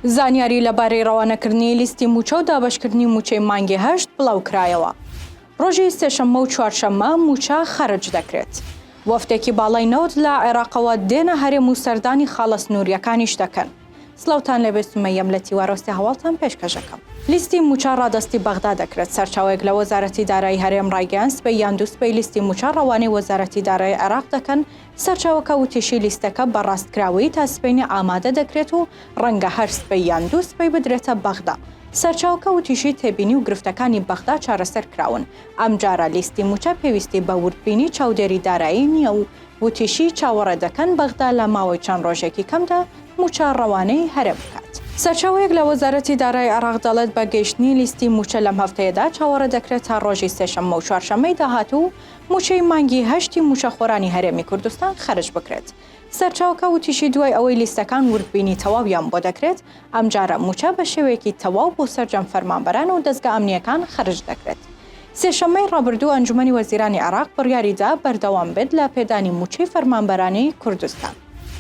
زانیاری لەبارەی ڕەوانەکردنی لیستی موچە و دابەشکردنی موچەی مانگی هەشت بڵاو کرایەوە. ڕۆژی سێشەممە و چوارشەممە موچە خەرج دەکرێت. وەفتێکی باڵای نەوت لە عێراقەوە دێنە هەرێم و سەردانی خاڵە سنووریەکانیش دەکەن. سڵاوتان لەبێ سومەیەم لە تیوارۆستی هەواڵتان پێشکەشەکەم. لیستی موچە ڕادەستی بەغدا دەکرێت. سەرچاوەیەک لە وەزارەتی دارایی هەرێم ڕایگەیاند سبەی یان دوو سبەی لیستی موچە ڕەوانەی وەزارەتی دارایی عێراق دەکەن. سەرچاوەکە وتیشی لیستەکە بەڕاستکراوی تا سبەینی ئامادە دەکرێت و ڕەنگە هەر سبەی یان دوو سبەی بدرێتە بەغدا. سەرچاوەکە وتیشی تێبینی و گرفتەکانی بەغدا چارەسەر کراون. ئەم جارە لیستی موچە پێویستی بە وردبینی چاودێری دارایی نییە و وتیشی چاوەڕێ دەکەن بەغدا لە ماوەی چەند ڕۆژێکی کەمدا موچە ڕەوانەی هەرێم بکات. سەرچاوەیەک لە وەزارەتی دارایی عێراق دەڵێت بە گەیشتنی لیستی موچە لەم هەفتەیەدا چاوەڕێ دەکرێت تا ڕۆژی سێشەممە و چوارشەممەی داهاتوو موچەی مانگی هەشتی موچەخۆرانی هەرێمی کوردستان خەرج بکرێت. سەرچاوەکە وتیشی دوای ئەوەی لیستەکان وردبینی تەواویان بۆ دەکرێت، ئەم جارە موچە بە شێوەیەکی تەواو بۆ سەرجەم فەرمانبەران و دەستگا ئەمنیەکان خەرج دەکرێت. سێشەممەی ڕابردوو ئەنجومەنی وەزیرانی عێراق بڕیاریدا بەردەوام بێت لە پێدانی موچەی فەرمانبەرانی کوردستان.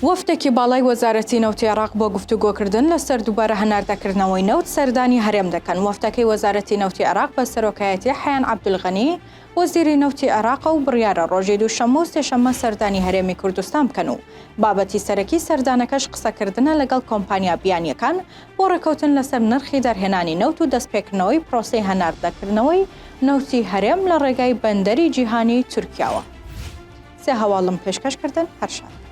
وەفتێکی باڵای وەزارەتی نەوتی عێراق بۆ گفتوگۆکردن لەسەر دووبارە هەناردەکردنەوەی نەوت سەردانی هەرێم دەکەن. وەفتەکەی وەزارەتی نەوتی عێراق بە سەرۆکایەتی حەیان عەبدولغەنی وەزیری نەوتی عێراق و بڕیارە ڕۆژی دووشەممە و سێشەممە سەردانی هەرێمی کوردستان بکەن و بابەتی سەرەکی سەردانەکەش قسەکردنە لەگەڵ کۆمپانیا بیانیەکان بۆ ڕێکەوتن لەسەر نرخی دەرهێنانی نەوت و دەستپێکردنەوەی پرۆسەی هەناردەکردنەوەی نەوتی هەرێم لە ڕێگای بەندەری جیهانی تورکیاوە. سێ هەواڵم پێشکەشکردن هەر شاد.